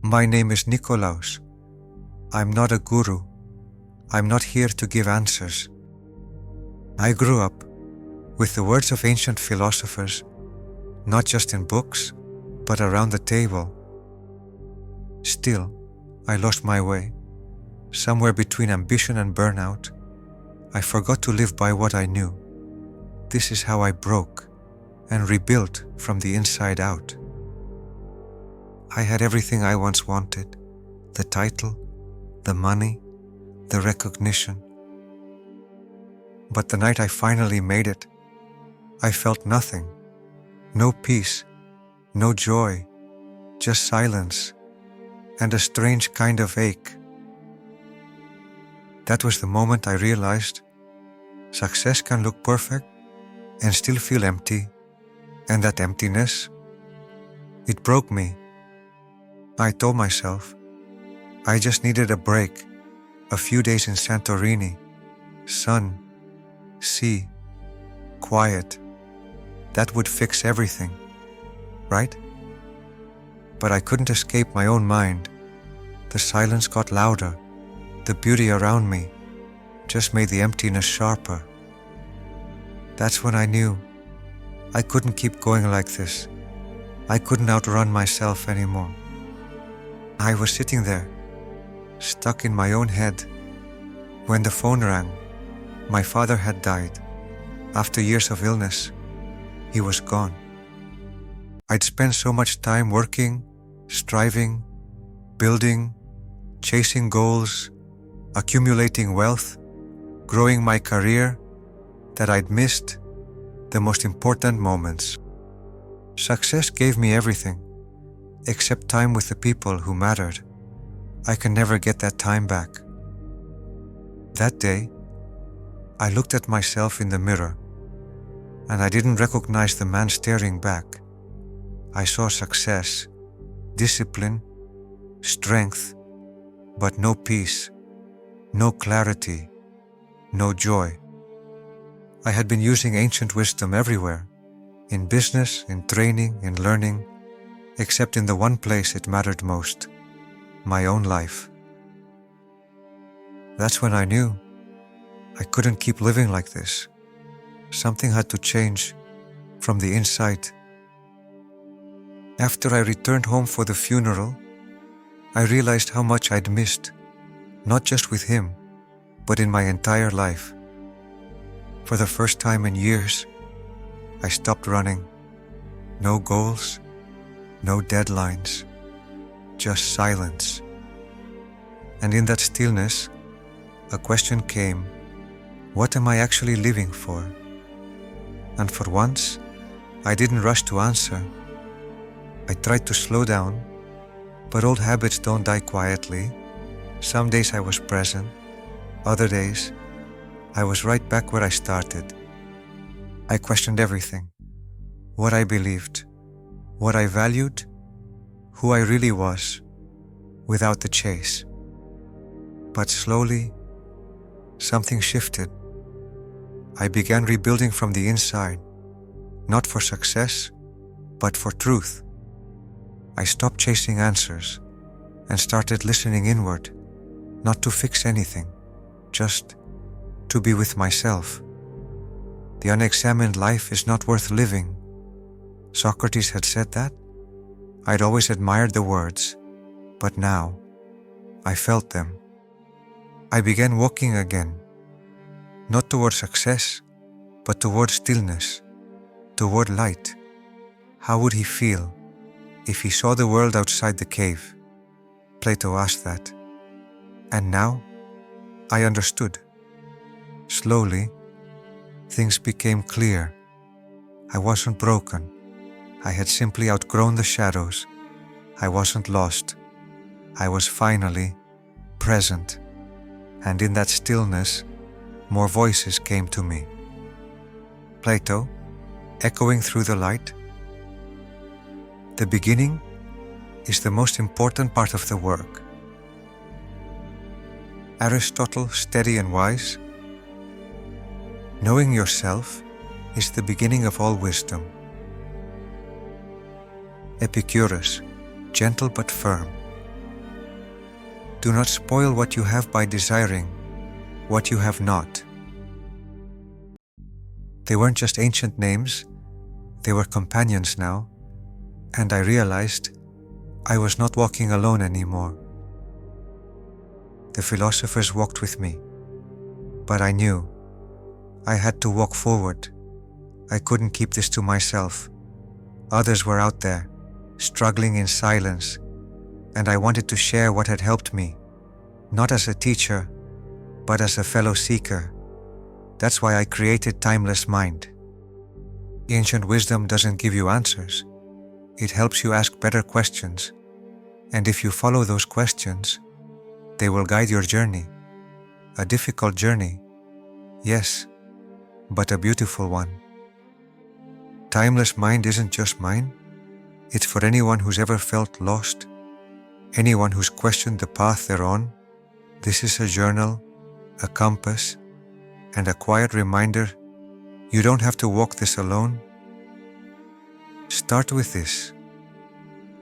My name is Nikolaus. I'm not a guru. I'm not here to give answers. I grew up with the words of ancient philosophers, not just in books, but around the table. Still, I lost my way. Somewhere between ambition and burnout, I forgot to live by what I knew. This is how I broke and rebuilt from the inside out. I had everything I once wanted: the title, the money, the recognition. But the night I finally made it, I felt nothing. No peace, no joy, just silence and a strange kind of ache. That was the moment I realized success can look perfect and still feel empty, and that emptiness, it broke me. I told myself I just needed a break, a few days in Santorini, sun, sea, quiet. That would fix everything, right? But I couldn't escape my own mind. The silence got louder. The beauty around me just made the emptiness sharper. That's when I knew I couldn't keep going like this. I couldn't outrun myself anymore. I was sitting there, stuck in my own head, when the phone rang. My father had died. After years of illness, he was gone. I'd spent so much time working, striving, building, chasing goals, accumulating wealth, growing my career, that I'd missed the most important moments. Success gave me everything, except time with the people who mattered. I can never get that time back. That day, I looked at myself in the mirror, and I didn't recognize the man staring back. I saw success, discipline, strength, but no peace, no clarity, no joy. I had been using ancient wisdom everywhere, in business, in training, in learning, except in the one place it mattered most, my own life. That's when I knew I couldn't keep living like this. Something had to change from the inside. After I returned home for the funeral, I realized how much I'd missed, not just with him, but in my entire life. For the first time in years, I stopped running. No goals, no deadlines, just silence. And in that stillness, a question came: what am I actually living for? And for once, I didn't rush to answer. I tried to slow down, but old habits don't die quietly. Some days I was present, other days I was right back where I started. I questioned everything: what I believed, what I valued, who I really was, without the chase. But slowly, something shifted. I began rebuilding from the inside, not for success, but for truth. I stopped chasing answers and started listening inward, not to fix anything, just to be with myself. The unexamined life is not worth living. Socrates had said that. I'd always admired the words, but now I felt them. I began walking again, not toward success, but toward stillness, toward light. How would he feel if he saw the world outside the cave? Plato asked that. And now I understood. Slowly, things became clear. I wasn't broken. I had simply outgrown the shadows. I wasn't lost. I was finally present. And in that stillness, more voices came to me. Plato, echoing through the light: the beginning is the most important part of the work. Aristotle, steady and wise: knowing yourself is the beginning of all wisdom. Epicurus, gentle but firm: Do not spoil what you have by desiring what you have not. They weren't just ancient names, they were companions now, and I realized I was not walking alone anymore. The philosophers walked with me, but I knew I had to walk forward. I couldn't keep this to myself. Others were out there, struggling in silence, and I wanted to share what had helped me, not as a teacher, but as a fellow seeker. That's why I created Timeless Mind. Ancient wisdom doesn't give you answers. It helps you ask better questions, and if you follow those questions, they will guide your journey. A difficult journey, yes, but a beautiful one. Timeless Mind isn't just mine. It's for anyone who's ever felt lost, anyone who's questioned the path they're on. This is a journal, a compass, and a quiet reminder you don't have to walk this alone. Start with this.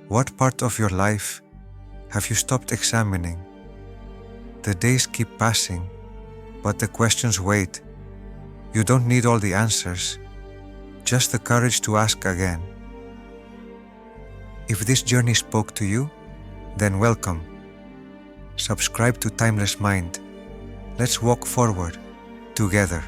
What part of your life have you stopped examining? The days keep passing, but the questions wait. You don't need all the answers, just the courage to ask again. If this journey spoke to you, then welcome. Subscribe to Timeless Mind. Let's walk forward together.